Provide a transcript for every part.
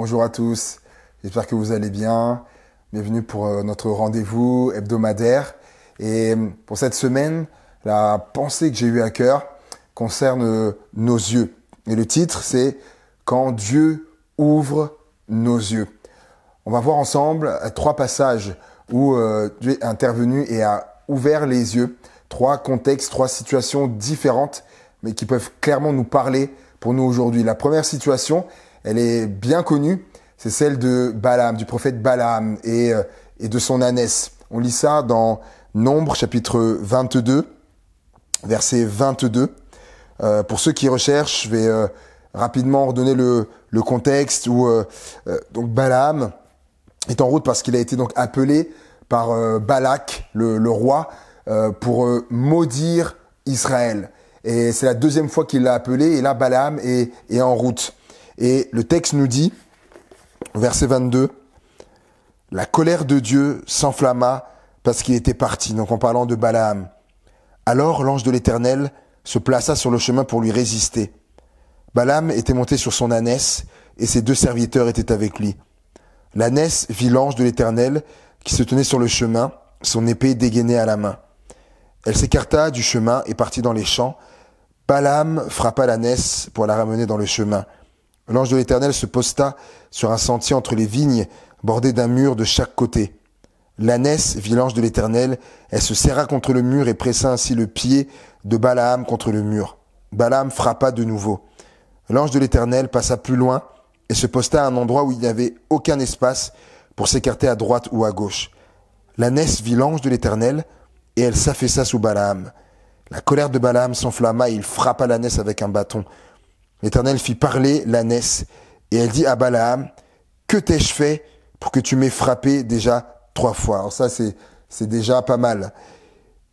Bonjour à tous, j'espère que vous allez bien. Bienvenue pour notre rendez-vous hebdomadaire. Et pour cette semaine, la pensée que j'ai eue à cœur concerne nos yeux. Et le titre, c'est « Quand Dieu ouvre nos yeux ». On va voir ensemble 3 passages où Dieu est intervenu et a ouvert les yeux. 3 contextes, 3 situations différentes, mais qui peuvent clairement nous parler pour nous aujourd'hui. La première situation, elle est bien connue, c'est celle de Balaam, du prophète Balaam et de son ânesse. On lit ça dans Nombres chapitre 22, verset 22. Pour ceux qui recherchent, je vais rapidement redonner le contexte où donc Balaam est en route parce qu'il a été donc appelé par Balak, le roi, pour maudire Israël. Et c'est la 2e fois qu'il l'a appelé, et là Balaam est en route. Et le texte nous dit, verset 22, « La colère de Dieu s'enflamma parce qu'il était parti », donc en parlant de Balaam. « Alors l'ange de l'Éternel se plaça sur le chemin pour lui résister. Balaam était monté sur son ânesse, et ses 2 serviteurs étaient avec lui. L'ânesse vit l'ange de l'Éternel qui se tenait sur le chemin, son épée dégainée à la main. Elle s'écarta du chemin et partit dans les champs. Balaam frappa l'ânesse pour la ramener dans le chemin. L'ange de l'Éternel se posta sur un sentier entre les vignes, bordé d'un mur de chaque côté. L'ânesse vit l'ange de l'Éternel, elle se serra contre le mur et pressa ainsi le pied de Balaam contre le mur. Balaam frappa de nouveau. L'ange de l'Éternel passa plus loin et se posta à un endroit où il n'y avait aucun espace pour s'écarter à droite ou à gauche. L'ânesse vit l'ange de l'Éternel et elle s'affaissa sous Balaam. La colère de Balaam s'enflamma et il frappa l'ânesse avec un bâton. L'Éternel fit parler l'ânesse et elle dit à Balaam, « Que t'ai-je fait pour que tu m'aies frappé déjà 3 fois ?» Alors ça, c'est déjà pas mal.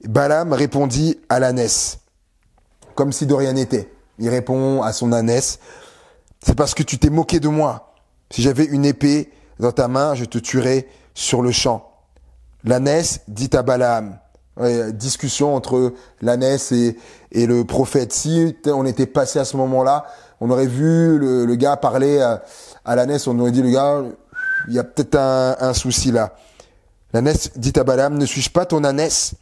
Balaam répondit à l'ânesse, comme si de rien n'était. Il répond à son ânesse, « C'est parce que tu t'es moqué de moi. Si j'avais une épée dans ta main, je te tuerais sur le champ. » L'ânesse dit à Balaam, discussion entre l'ânesse et le prophète. Si on était passé à ce moment-là, on aurait vu le gars parler à l'ânesse, on aurait dit, le gars, il y a peut-être un souci là. L'ânesse dit à Balaam, ne suis-je pas ton ânesse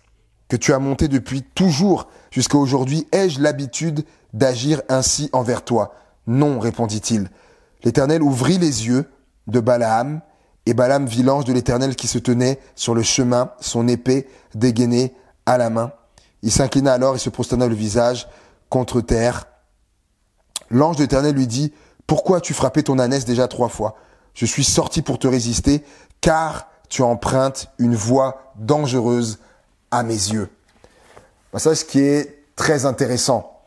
que tu as monté depuis toujours jusqu'à aujourd'hui? Ai-je l'habitude d'agir ainsi envers toi? Non, répondit-il. L'Éternel ouvrit les yeux de Balaam, et Balaam vit l'ange de l'Éternel qui se tenait sur le chemin, son épée dégainée à la main. Il s'inclina alors et se prosterna le visage contre terre. L'ange de l'Éternel lui dit, « Pourquoi as-tu frappé ton ânesse déjà 3 fois? Je suis sorti pour te résister, car tu empruntes une voie dangereuse à mes yeux. » Ça, ce qui est très intéressant.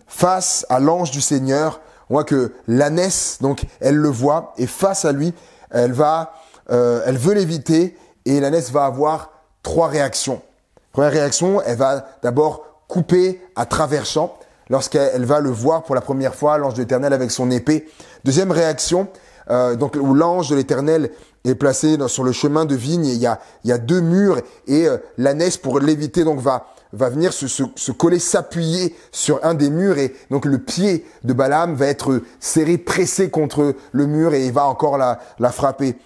Face à l'ange du Seigneur, on voit que l'ânesse, donc, elle le voit, et face à lui, elle veut l'éviter, et l'ânesse va avoir 3 réactions. Première réaction, elle va d'abord couper à travers champ, lorsqu'elle va le voir pour la première fois, l'ange de l'Éternel avec son épée. Deuxième réaction, donc où l'ange de l'Éternel est placé sur le chemin de vigne, et il y a 2 murs, et l'ânesse, pour l'éviter, donc va venir se coller, s'appuyer sur un des murs, et donc le pied de Balaam va être serré, pressé contre le mur, et il va encore la frapper.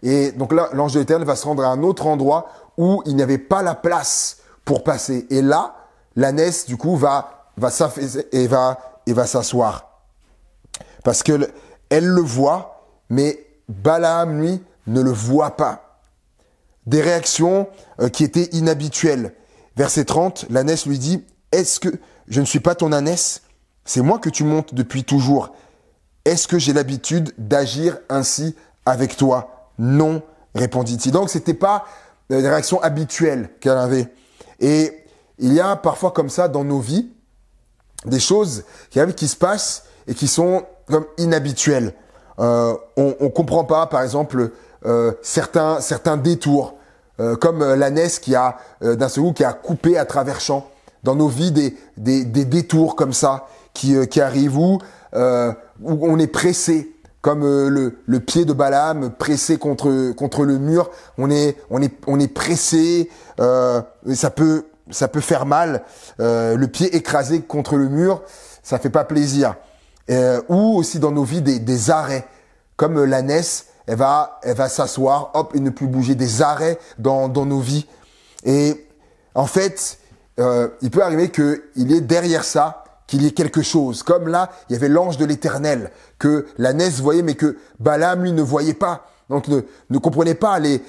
Et donc là, l'ange de l'Éternel va se rendre à un autre endroit où il n'y avait pas la place pour passer. Et là, l'ânesse, du coup, va s'affaisser et va s'asseoir. Parce que elle le voit, mais Balaam, lui, ne le voit pas. Des réactions qui étaient inhabituelles. Verset 30, l'ânesse lui dit, « Est-ce que je ne suis pas ton ânesse? C'est moi que tu montes depuis toujours. Est-ce que j'ai l'habitude d'agir ainsi avec toi? » Non, répondit-il. Donc, c'était pas des réactions habituelles qu'elle avait. Et il y a parfois comme ça dans nos vies, des choses qui se passent et qui sont comme inhabituelles. On comprend pas, par exemple, certains détours, comme l'ânesse qui a d'un seul coup qui a coupé à travers champs. Dans nos vies, des détours comme ça qui arrivent où on est pressé, comme le pied de Balaam pressé contre le mur. On est pressé, ça peut faire mal. Le pied écrasé contre le mur, ça fait pas plaisir. Ou aussi dans nos vies des arrêts, comme l'ânesse, elle va s'asseoir, hop, et ne plus bouger, des arrêts dans nos vies. Et en fait, il peut arriver qu'il y ait derrière ça, qu'il y ait quelque chose. Comme là, il y avait l'ange de l'Éternel que l'ânesse voyait, mais que Balaam, lui, ne voyait pas. Donc, ne comprenait pas les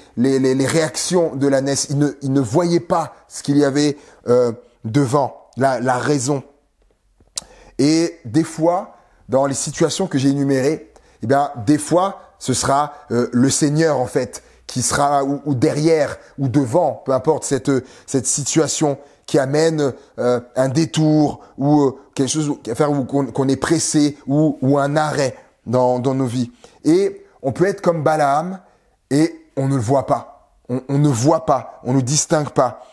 réactions de l'ânesse. Il ne voyait pas ce qu'il y avait devant, la raison. Et des fois, dans les situations que j'ai énumérées, eh bien, des fois, ce sera le Seigneur, en fait, qui sera ou derrière ou devant, peu importe cette situation qui amène un détour ou quelque chose à faire où qu'on est pressé ou un arrêt dans nos vies. Et on peut être comme Balaam et on ne le voit pas. On ne voit pas, on ne distingue pas.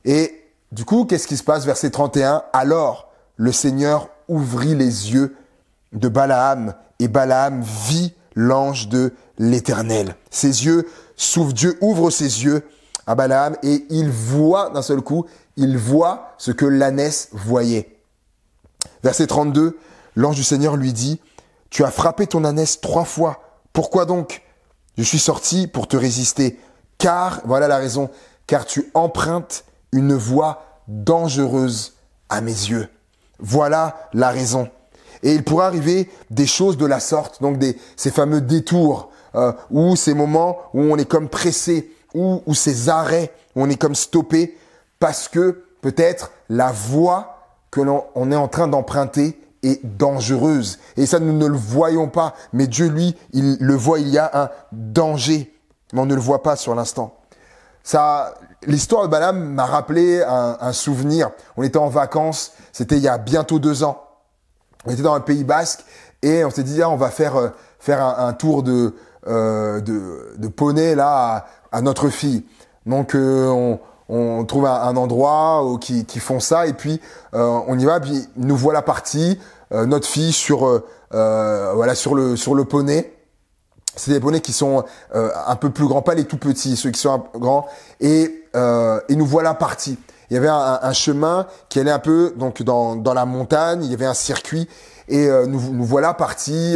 Et du coup, qu'est-ce qui se passe? Verset 31, « Alors le Seigneur ouvrit les yeux de Balaam et Balaam vit l'ange de l'Éternel. » Ses yeux s'ouvrent, Dieu ouvre ses yeux à Balaam et il voit d'un seul coup, il voit ce que l'ânesse voyait. Verset 32, l'ange du Seigneur lui dit, « Tu as frappé ton ânesse 3 fois. Pourquoi donc? Je suis sorti pour te résister. Car, voilà la raison, car tu empruntes une voie dangereuse à mes yeux. » Voilà la raison. Et il pourrait arriver des choses de la sorte, donc ces fameux détours, ou ces moments où on est comme pressé, ou ces arrêts où on est comme stoppé, parce que peut-être la voie que l'on est en train d'emprunter est dangereuse. Et ça, nous ne le voyons pas, mais Dieu, lui, il le voit, il y a un danger, mais on ne le voit pas sur l'instant. L'histoire de Balaam m'a rappelé un souvenir. On était en vacances, c'était il y a bientôt 2 ans. On était dans le Pays Basque et on s'est dit, on va faire un tour de poney là à notre fille. Donc on trouve un endroit qui font ça et puis on y va. Puis nous voilà partis, notre fille sur le poney. C'est des poneys qui sont un peu plus grands, pas les tout petits, ceux qui sont un peu grands. Et nous voilà partis. Il y avait un chemin qui allait un peu donc dans la montagne. Il y avait un circuit et nous voilà partis.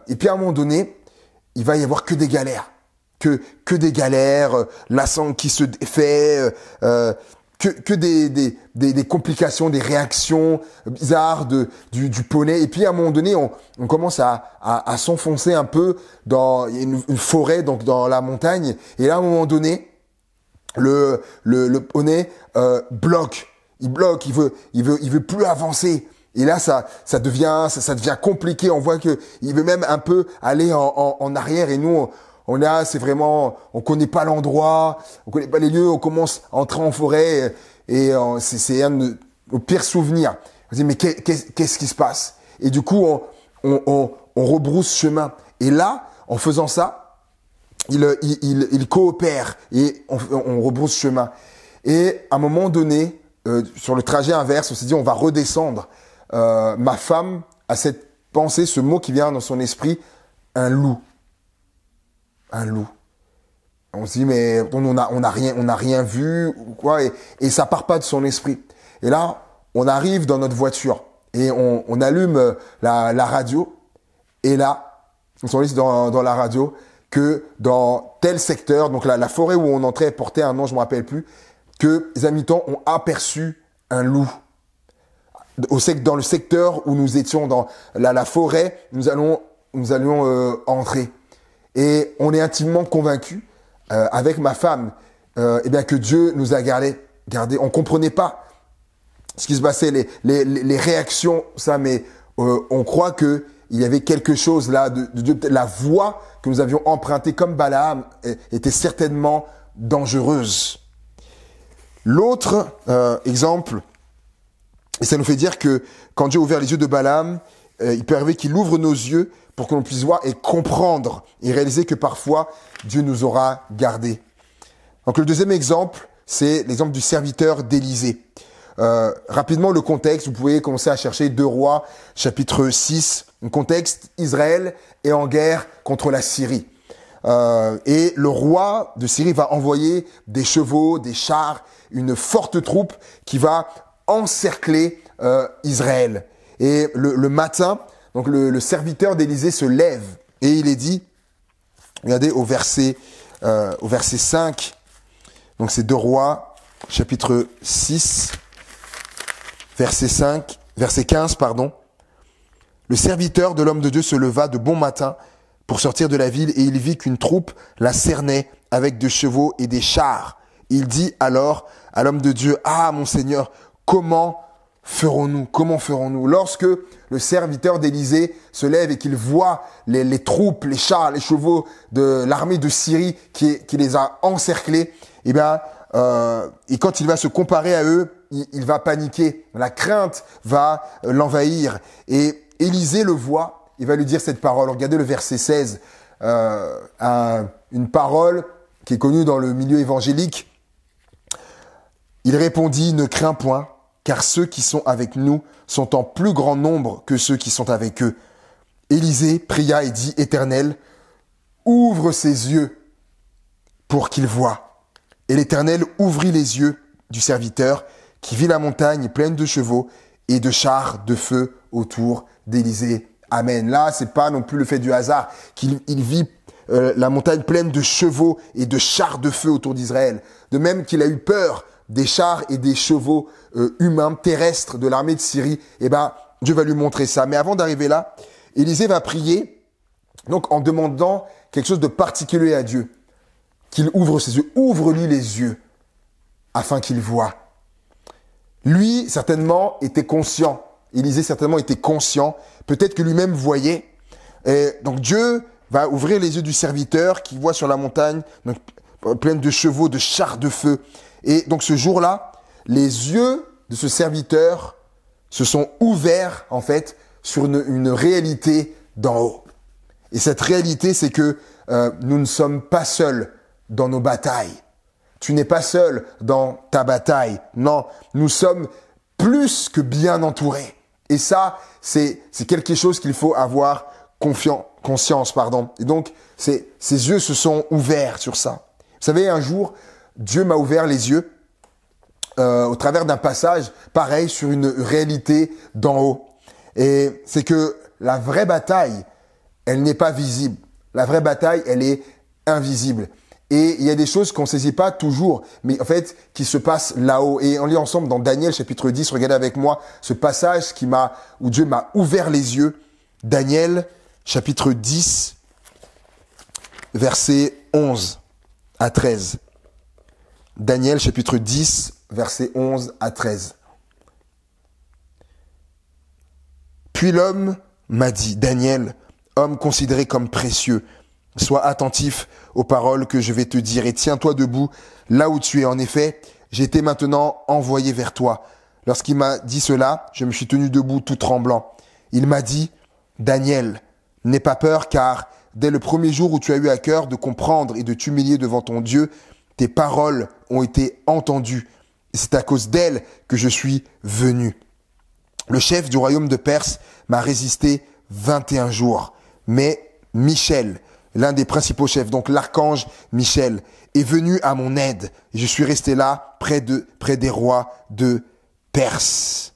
Et puis à un moment donné, il va y avoir que des galères, que des galères, la sangle qui se défait, que des complications, des réactions bizarres du poney. Et puis à un moment donné, on commence à s'enfoncer un peu dans une forêt, donc dans la montagne. Et là, à un moment donné, le poney bloque. Il bloque. Il veut plus avancer. Et là, ça devient compliqué. On voit que il veut même un peu aller en arrière. Et nous, c'est vraiment, on connaît pas l'endroit, on connaît pas les lieux, on commence à entrer en forêt et c'est un de nos pires souvenirs. On se dit, mais qu'est-ce qui se passe? Et du coup, on rebrousse chemin. Et là, en faisant ça, il coopère et on rebrousse chemin. Et à un moment donné, sur le trajet inverse, on s'est dit, on va redescendre. Ma femme a cette pensée, ce mot qui vient dans son esprit, un loup. Un loup. On se dit, mais on n'a rien vu ou quoi, et ça part pas de son esprit. Et là, on arrive dans notre voiture et on allume la radio. Et là, on s'en dit dans la radio que dans tel secteur, donc la forêt où on entrait portait un nom, je me rappelle plus, que les habitants ont aperçu un loup. Dans le secteur où nous étions, dans la forêt, nous allions entrer. Et on est intimement convaincus, avec ma femme, que Dieu nous a gardés. On comprenait pas ce qui se passait, les réactions, ça, mais on croit que il y avait quelque chose là de Dieu. La voie que nous avions empruntée comme Balaam était certainement dangereuse. L'autre exemple, et ça nous fait dire que quand Dieu a ouvert les yeux de Balaam, il peut arriver qu'il ouvre nos yeux pour que l'on puisse voir et comprendre et réaliser que parfois, Dieu nous aura gardés. Donc le deuxième exemple, c'est l'exemple du serviteur d'Élisée. Rapidement, le contexte, vous pouvez commencer à chercher 2 Rois, chapitre 6. Un contexte, Israël est en guerre contre la Syrie. Et le roi de Syrie va envoyer des chevaux, des chars, une forte troupe qui va encercler Israël. Et le matin, donc le serviteur d'Élisée se lève Et il est dit, regardez au verset 5, donc c'est 2 Rois, chapitre 6, verset 15, pardon. Le serviteur de l'homme de Dieu se leva de bon matin pour sortir de la ville et il vit qu'une troupe la cernait avec des chevaux et des chars. Il dit alors à l'homme de Dieu, « Ah, mon Seigneur, comment ferons-nous » Lorsque le serviteur d'Élisée se lève et qu'il voit les troupes, les chars, les chevaux de l'armée de Syrie qui les a encerclés, et quand il va se comparer à eux, il va paniquer. La crainte va l'envahir. Et Élisée le voit, il va lui dire cette parole. Regardez le verset 16, une parole qui est connue dans le milieu évangélique. Il répondit, « Ne crains point, car ceux qui sont avec nous sont en plus grand nombre que ceux qui sont avec eux. » Élisée pria et dit, « Éternel, ouvre ses yeux pour qu'il voie. » Et l'Éternel ouvrit les yeux du serviteur qui vit la montagne pleine de chevaux et de chars de feu autour d'Élisée. Amen. Là, c'est pas non plus le fait du hasard qu'il vit la montagne pleine de chevaux et de chars de feu autour d'Israël. De même qu'il a eu peur des chars et des chevaux humains, terrestres de l'armée de Syrie, Dieu va lui montrer ça. Mais avant d'arriver là, Élisée va prier, donc en demandant quelque chose de particulier à Dieu. Qu'il ouvre ses yeux, ouvre-lui les yeux, afin qu'il voie. Lui, certainement, était conscient. Élisée, certainement, était conscient. Peut-être que lui-même voyait. Et donc Dieu va ouvrir les yeux du serviteur qui voit sur la montagne, donc, pleine de chevaux, de chars de feu. Et donc ce jour-là, les yeux de ce serviteur se sont ouverts, en fait, sur une réalité d'en haut. Et cette réalité, c'est que nous ne sommes pas seuls dans nos batailles. Tu n'es pas seul dans ta bataille. Non, nous sommes plus que bien entourés. Et ça, c'est quelque chose qu'il faut avoir conscience. Et donc, ses yeux se sont ouverts sur ça. Vous savez, un jour, Dieu m'a ouvert les yeux au travers d'un passage pareil sur une réalité d'en haut. Et c'est que la vraie bataille, elle n'est pas visible. La vraie bataille, elle est invisible. Et il y a des choses qu'on ne saisit pas toujours, mais en fait, qui se passent là-haut. Et on lit ensemble dans Daniel chapitre 10, regardez avec moi ce passage où Dieu m'a ouvert les yeux. Daniel chapitre 10, versets 11 à 13. Daniel chapitre 10, versets 11 à 13. Puis l'homme m'a dit, Daniel, homme considéré comme précieux, sois attentif aux paroles que je vais te dire et tiens-toi debout là où tu es. En effet, j'ai été maintenant envoyé vers toi. Lorsqu'il m'a dit cela, je me suis tenu debout tout tremblant. Il m'a dit, Daniel, n'aie pas peur car dès le premier jour où tu as eu à cœur de comprendre et de t'humilier devant ton Dieu, tes paroles ont été entendues. Et c'est à cause d'elles que je suis venu. Le chef du royaume de Perse m'a résisté 21 jours. Mais Michel, l'un des principaux chefs, donc l'archange Michel, est venu à mon aide. Et je suis resté là, près des rois de Perse.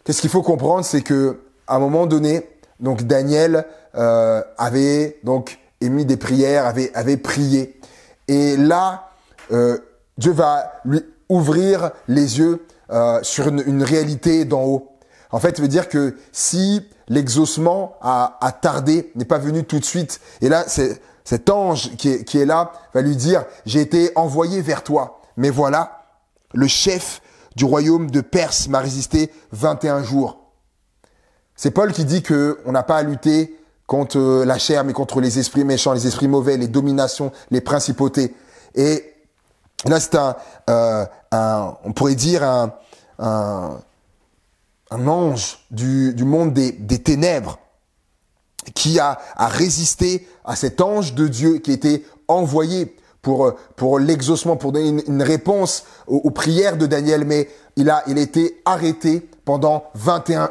Qu'est-ce qu'il faut comprendre, c'est que à un moment donné, donc Daniel avait donc émis des prières, avait prié. Et là, Dieu va lui ouvrir les yeux sur une réalité d'en haut. En fait, ça veut dire que si l'exaucement a tardé, n'est pas venu tout de suite, et là, cet ange qui est là va lui dire, j'ai été envoyé vers toi. Mais voilà, le chef du royaume de Perse m'a résisté 21 jours. C'est Paul qui dit que on n'a pas à lutter contre la chair, mais contre les esprits méchants, les esprits mauvais, les dominations, les principautés. Et là, c'est on pourrait dire un ange du monde des ténèbres qui a résisté à cet ange de Dieu qui était envoyé pour l'exaucement, pour donner une réponse aux prières de Daniel, mais il a été arrêté pendant 21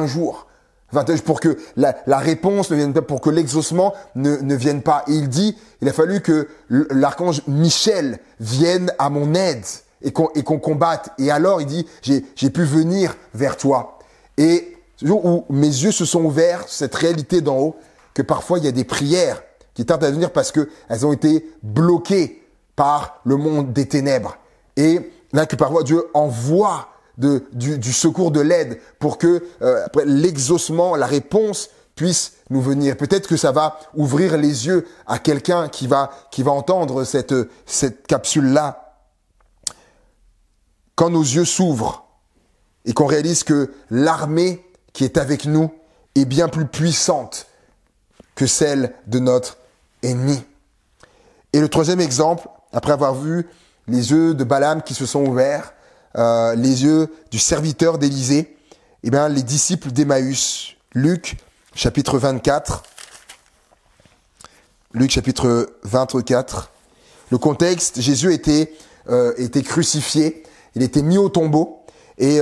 jours. 21 jours pour que la réponse ne vienne pas, pour que l'exaucement ne vienne pas. Et il a fallu que l'archange Michel vienne à mon aide et qu'on combatte. Et alors, il dit, j'ai pu venir vers toi. Et le jour où mes yeux se sont ouverts, cette réalité d'en haut, que parfois il y a des prières qui tardent à venir parce qu'elles ont été bloquées par le monde des ténèbres. Et là, que parfois Dieu envoie du secours, de l'aide pour que après l'exaucement, la réponse puisse nous venir. Peut-être que ça va ouvrir les yeux à quelqu'un qui va entendre cette capsule-là. Quand nos yeux s'ouvrent et qu'on réalise que l'armée qui est avec nous est bien plus puissante que celle de notre ennemi. Et le troisième exemple, après avoir vu les yeux de Balaam qui se sont ouverts, les yeux du serviteur d'Élisée, eh bien, les disciples d'Emmaüs. Luc, chapitre 24. Luc, chapitre 24. Le contexte, Jésus était crucifié, il était mis au tombeau, et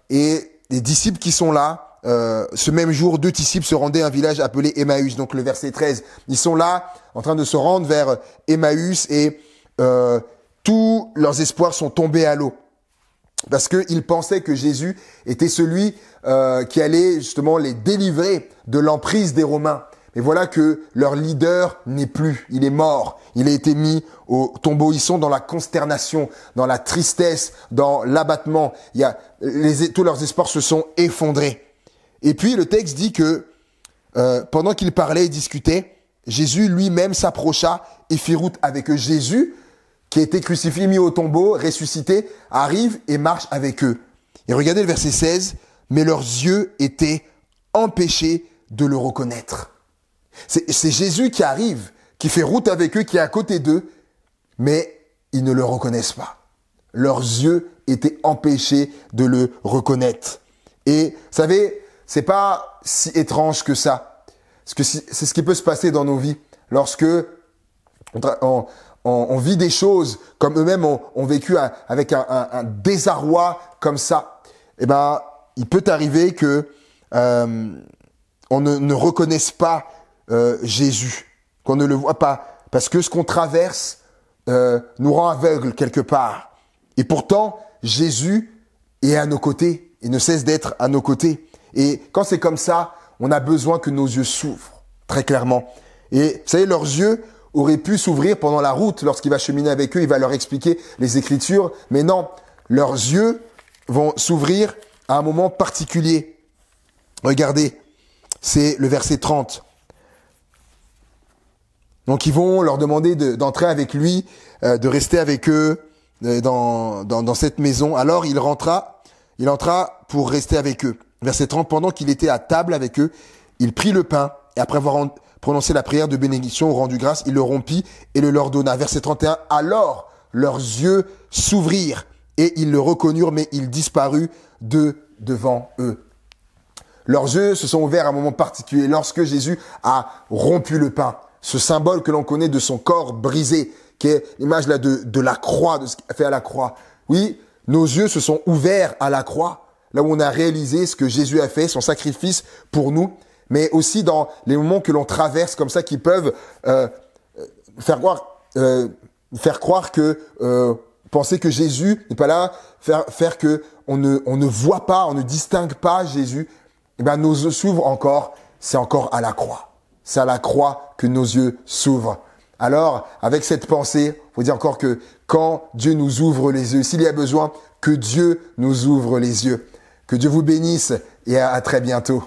les disciples qui sont là, ce même jour, 2 disciples se rendaient à un village appelé Emmaüs, donc le verset 13. Ils sont là, en train de se rendre vers Emmaüs, et tous leurs espoirs sont tombés à l'eau. Parce qu'ils pensaient que Jésus était celui qui allait justement les délivrer de l'emprise des Romains. Mais voilà que leur leader n'est plus, il est mort, il a été mis au tombeau. Ils sont dans la consternation, dans la tristesse, dans l'abattement. Tous leurs espoirs se sont effondrés. Et puis le texte dit que pendant qu'ils parlaient et discutaient, Jésus lui-même s'approcha et fit route avec eux. Jésus, qui a été crucifié, mis au tombeau, ressuscité, arrive et marche avec eux. Et regardez le verset 16, « Mais leurs yeux étaient empêchés de le reconnaître. » C'est Jésus qui arrive, qui fait route avec eux, qui est à côté d'eux, mais ils ne le reconnaissent pas. Leurs yeux étaient empêchés de le reconnaître. Et vous savez, c'est pas si étrange que ça. Parce que c'est ce qui peut se passer dans nos vies. Lorsque on vit des choses comme eux-mêmes ont vécu avec un désarroi comme ça, eh ben, il peut arriver que on ne reconnaisse pas Jésus, qu'on ne le voit pas, parce que ce qu'on traverse nous rend aveugles quelque part. Et pourtant, Jésus est à nos côtés, il ne cesse d'être à nos côtés. Et quand c'est comme ça, on a besoin que nos yeux s'ouvrent, très clairement. Et vous savez, leurs yeux auraient pu s'ouvrir pendant la route, lorsqu'il va cheminer avec eux, il va leur expliquer les Écritures, mais non, leurs yeux vont s'ouvrir à un moment particulier. Regardez, c'est le verset 30. Donc ils vont leur demander d'entrer avec lui, de rester avec eux dans cette maison. Alors il entra pour rester avec eux. Verset 30, pendant qu'il était à table avec eux, il prit le pain, et après avoir prononcé la prière de bénédiction, rendu grâce, il le rompit et le leur donna. Verset 31, alors leurs yeux s'ouvrirent, et ils le reconnurent, mais il disparut devant eux. Leurs yeux se sont ouverts à un moment particulier, lorsque Jésus a rompu le pain. Ce symbole que l'on connaît de son corps brisé, qui est l'image là de la croix, de ce qu'il a fait à la croix. Oui, nos yeux se sont ouverts à la croix, là où on a réalisé ce que Jésus a fait, son sacrifice pour nous, mais aussi dans les moments que l'on traverse comme ça, qui peuvent faire croire que penser que Jésus n'est pas là, faire que on ne voit pas, on ne distingue pas Jésus. Eh bien, nos yeux s'ouvrent encore, c'est encore à la croix. C'est à la croix que nos yeux s'ouvrent. Alors, avec cette pensée, il faut dire encore que quand Dieu nous ouvre les yeux, s'il y a besoin, que Dieu nous ouvre les yeux. Que Dieu vous bénisse et à très bientôt.